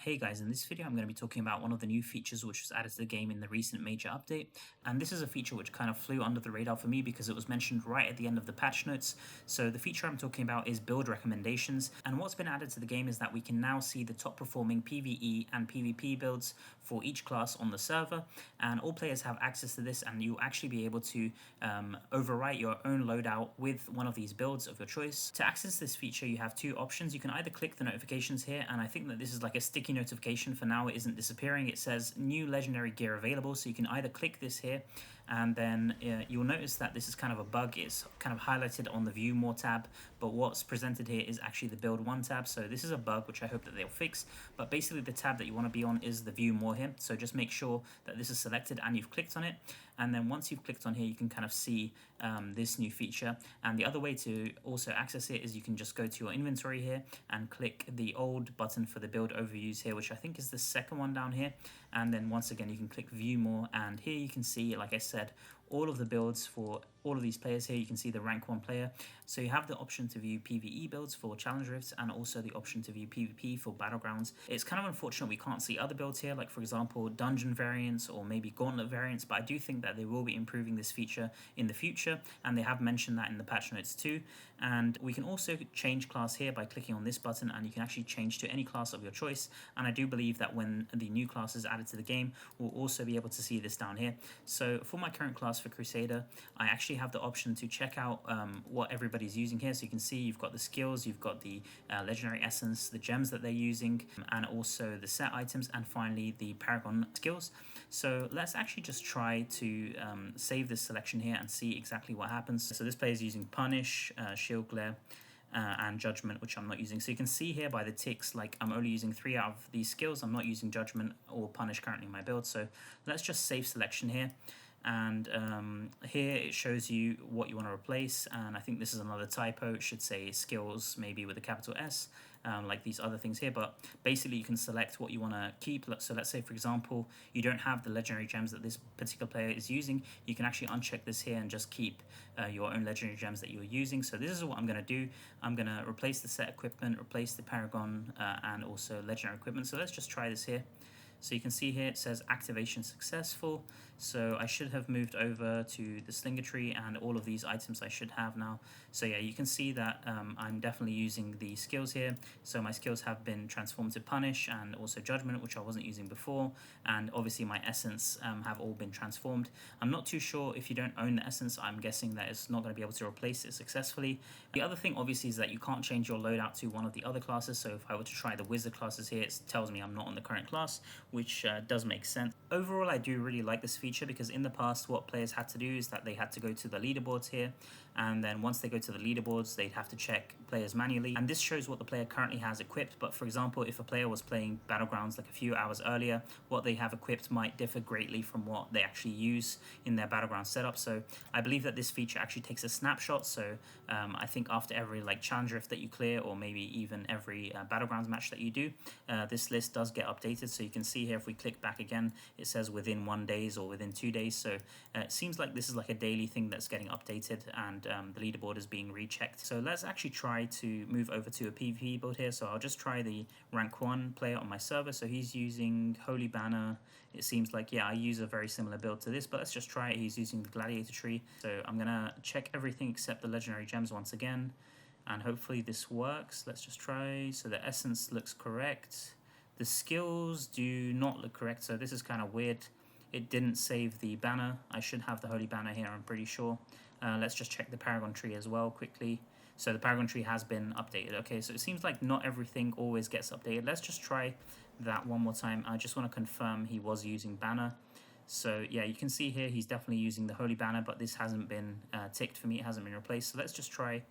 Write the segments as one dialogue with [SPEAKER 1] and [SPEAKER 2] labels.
[SPEAKER 1] Hey guys, in this video I'm going to be talking about one of the new features which was added to the game in the recent major update, and this is a feature which kind of flew under the radar for me because it was mentioned right at the end of the patch notes. So the feature I'm talking about is build recommendations, and what's been added to the game is that we can now see the top performing PvE and PvP builds for each class on the server, and all players have access to this, and you'll actually be able to overwrite your own loadout with one of these builds of your choice. To access this feature you have two options. You can either click the notifications here, and I think that this is like a sticky notification for now. It isn't disappearing. It says new legendary gear available, so you can either click this here and then you'll notice that this is kind of a bug. It's kind of highlighted on the view more tab, but what's presented here is actually the build one tab. So this is a bug which I hope that they'll fix, but basically the tab that you want to be on is the view more here. So just make sure that this is selected and you've clicked on it, and then once you've clicked on here you can kind of see this new feature. And the other way to also access it is you can just go to your inventory here and click the old button for the build overviews here, which I think is the second one down here, and then once again you can click view more, and here you can see, like I said, all of the builds for all of these players here. You can see the rank 1 player, so you have the option to view PvE builds for challenge rifts and also the option to view PvP for battlegrounds. It's kind of unfortunate we can't see other builds here, like for example dungeon variants or maybe gauntlet variants, but I do think that they will be improving this feature in the future, and they have mentioned that in the patch notes too. And we can also change class here by clicking on this button, and you can actually change to any class of your choice, and I do believe that when the new class is added to the game we'll also be able to see this down here. So for my current class for Crusader, I actually have the option to check out what everybody's using here. So you can see you've got the skills, you've got the legendary essence, the gems that they're using, and also the set items, and finally the paragon skills. So let's actually just try to save this selection here and see exactly what happens. So this player is using Punish, Shield Glare, and Judgment, which I'm not using. So you can see here by the ticks, like I'm only using 3 out of these skills. I'm not using Judgment or Punish currently in my build. So let's just save selection here, and here it shows you what you want to replace, and I think this is another typo. It should say skills maybe with a capital S, like these other things here, but basically you can select what you want to keep. So let's say for example you don't have the legendary gems that this particular player is using, you can actually uncheck this here and just keep your own legendary gems that you're using. So this is what I'm going to do. I'm going to replace the set equipment, replace the paragon, and also legendary equipment. So let's just try this here. So you can see here it says activation successful, so I should have moved over to the slinger tree, and all of these items I should have now. So yeah, you can see that I'm definitely using the skills here. So my skills have been transformed to Punish and also Judgment, which I wasn't using before, and obviously my essence have all been transformed. I'm not too sure if you don't own the essence. I'm guessing that it's not going to be able to replace it successfully. The other thing obviously is that you can't change your loadout to one of the other classes. So if I were to try the wizard classes here, it tells me I'm not on the current class, which does make sense. Overall, I do really like this feature because in the past what players had to do is that they had to go to the leaderboards here, and then once they go to the leaderboards they'd have to check players manually, and this shows what the player currently has equipped. But for example, if a player was playing Battlegrounds like a few hours earlier, what they have equipped might differ greatly from what they actually use in their Battleground setup. So I believe that this feature actually takes a snapshot. So I think after every like challenge rift that you clear, or maybe even every Battlegrounds match that you do, this list does get updated. So you can see here if we click back again, it says within 1 day or within 2 days. So it seems like this is like a daily thing that's getting updated, and the leaderboard is being rechecked. So let's actually try to move over to a PvP build here. So I'll just try the rank 1 player on my server. So he's using Holy Banner. It seems like, yeah, I use a very similar build to this, but let's just try it. He's using the Gladiator tree. So I'm gonna check everything except the legendary gems once again, and hopefully this works. Let's just try. So the essence looks correct. The skills do not look correct, so this is kind of weird. It didn't save the banner. I should have the Holy Banner here, I'm pretty sure. Let's just check the Paragon tree as well quickly. So the Paragon tree has been updated. Okay, so it seems like not everything always gets updated. Let's just try that one more time. I just want to confirm he was using banner. So yeah, you can see here he's definitely using the Holy Banner, but this hasn't been ticked for me. It hasn't been replaced. So let's just try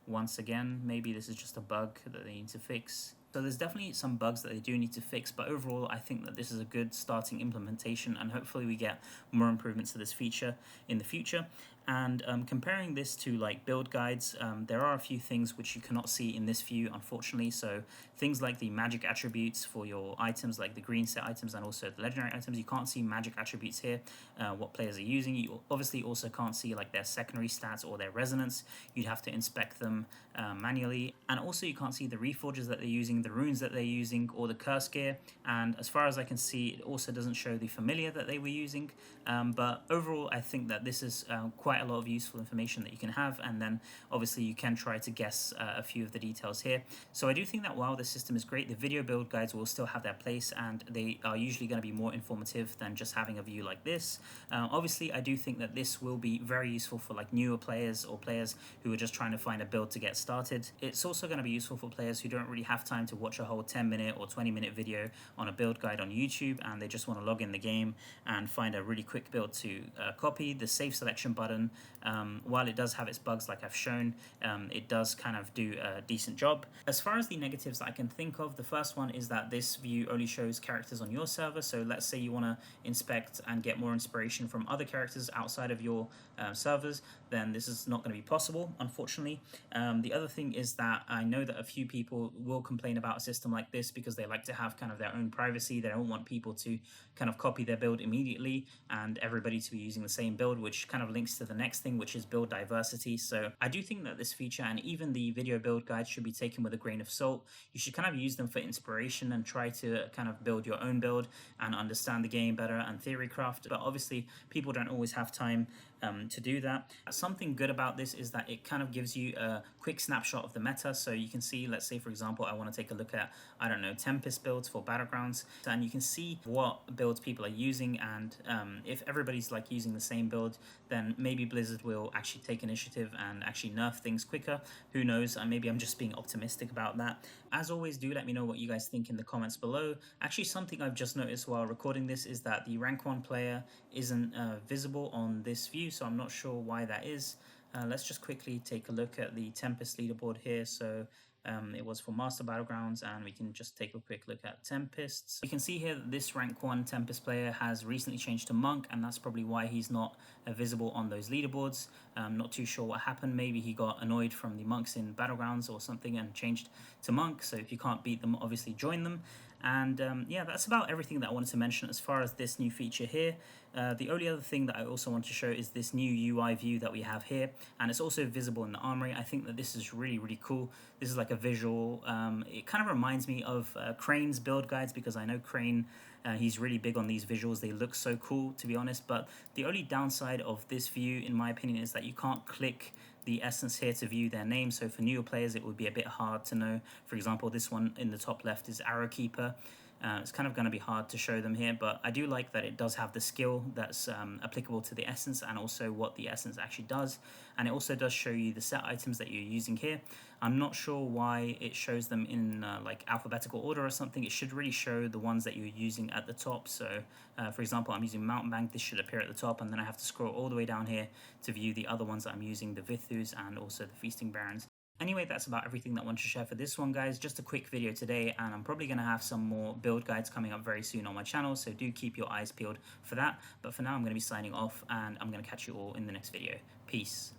[SPEAKER 1] once again. Maybe this is just a bug that they need to fix. So there's definitely some bugs that they do need to fix, but overall I think that this is a good starting implementation, and hopefully we get more improvements to this feature in the future. And comparing this to like build guides, there are a few things which you cannot see in this view, unfortunately. So things like the magic attributes for your items, like the green set items and also the legendary items, you can't see magic attributes here, what players are using. You obviously also can't see like their secondary stats or their resonance. You'd have to inspect them manually. And also you can't see the reforges that they're using, the runes that they're using, or the curse gear. And as far as I can see, it also doesn't show the familiar that they were using. But overall, I think that this is quite a lot of useful information that you can have, and then obviously you can try to guess a few of the details here. So I do think that while this system is great, the video build guides will still have their place, and they are usually going to be more informative than just having a view like this. Obviously, I do think that this will be very useful for like newer players or players who are just trying to find a build to get started. It's also going to be useful for players who don't really have time to watch a whole 10-minute or 20-minute video on a build guide on YouTube, and they just want to log in the game and find a really quick build to copy. The save selection button, while it does have its bugs like I've shown, it does kind of do a decent job. As far as the negatives that I can think of, the first one is that this view only shows characters on your server. So let's say you want to inspect and get more inspiration from other characters outside of your servers, then this is not going to be possible, unfortunately. The other thing is that I know that a few people will complain about a system like this because they like to have kind of their own privacy. They don't want people to kind of copy their build immediately and everybody to be using the same build, which kind of links to the next thing, which is build diversity. So I do think that this feature and even the video build guide should be taken with a grain of salt. You should kind of use them for inspiration and try to kind of build your own build and understand the game better and theory craft. But obviously people don't always have time to do that. Something good about this is that it kind of gives you a quick snapshot of the meta. So you can see, let's say for example, I want to take a look at, I don't know, Tempest builds for Battlegrounds, and you can see what builds people are using, and if everybody's like using the same build, then maybe Blizzard will actually take initiative and actually nerf things quicker. Who knows? Maybe I'm just being optimistic about that. As always, do let me know what you guys think in the comments below. Actually, something I've just noticed while recording this is that the rank 1 player isn't visible on this view, so I'm not sure why that is. Let's just quickly take a look at the Tempest leaderboard here. So it was for Master Battlegrounds, and we can just take a quick look at Tempests. You can see here that this rank 1 Tempest player has recently changed to Monk, and that's probably why he's not visible on those leaderboards. Not too sure what happened. Maybe he got annoyed from the monks in Battlegrounds or something and changed to Monk. So if you can't beat them, obviously join them. And yeah, that's about everything that I wanted to mention as far as this new feature here. The only other thing that I also want to show is this new UI view that we have here, and it's also visible in the armory. I think that this is really, really cool. This is like a visual, it kind of reminds me of Crane's build guides, because I know Crane, he's really big on these visuals. They look so cool, to be honest, but the only downside of this view, in my opinion, is that you can't click the essence here to view their name. So for newer players, it would be a bit hard to know. For example, this one in the top left is Arrow Keeper. It's kind of going to be hard to show them here, but I do like that it does have the skill that's applicable to the essence and also what the essence actually does. And it also does show you the set items that you're using here. I'm not sure why it shows them in like alphabetical order or something. It should really show the ones that you're using at the top. So for example, I'm using Mountain Bank. This should appear at the top, and then I have to scroll all the way down here to view the other ones that I'm using, the Vithus and also the Feasting Barons. Anyway, that's about everything that I wanted to share for this one, guys. Just a quick video today, and I'm probably going to have some more build guides coming up very soon on my channel, so do keep your eyes peeled for that. But for now, I'm going to be signing off, and I'm going to catch you all in the next video. Peace.